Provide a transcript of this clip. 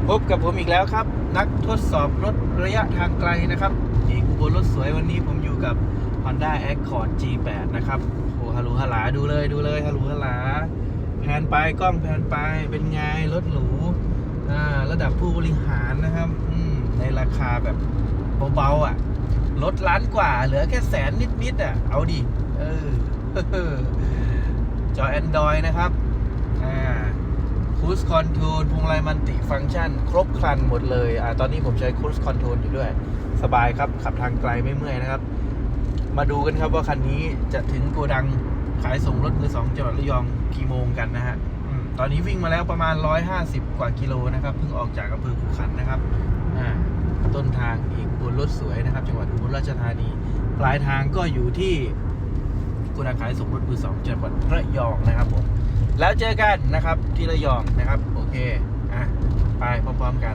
พบกับผมอีกแล้วครับนักทดสอบรถระยะทางไกลนะครับอีกอุบลรถสวยวันนี้ผมอยู่กับ Honda Accord G8 นะครับโอ้ฮัลโหลฮัลหลาดูเลยฮัลโหลฮัลหลาแพนไปกล้องแพนไปเป็นไงรถหรูระดับผู้บริหารนะครับในราคาแบบเบาๆลดล้านกว่าเหลือแค่100,000นิดเอาดิจอ Android นะครับCruise Control พวงมาลัยมัลติฟังก์ชันครบครันหมดเลยตอนนี้ผมใช้ Cruise Control อยู่ด้วยสบายครับขับทางไกลไม่เมื่อยนะครับมาดูกันครับว่าคันนี้จะถึงโกดังขายส่งรถมือสองจังหวัดระยองกี่โมงกันนะฮะตอนนี้วิ่งมาแล้วประมาณ150กว่ากิโลนะครับเพิ่งออกจากอำเภอขุขันธ์นะครับต้นทางอีกบนรถสวยนะครับจังหวัดอุบลราชธานีปลายทางก็อยู่ที่โกดังขายส่งรถมือสองจังหวัดระยองนะครับผมแล้วเจอกันนะครับที่ระยองนะครับโอเคไปพร้อมๆกัน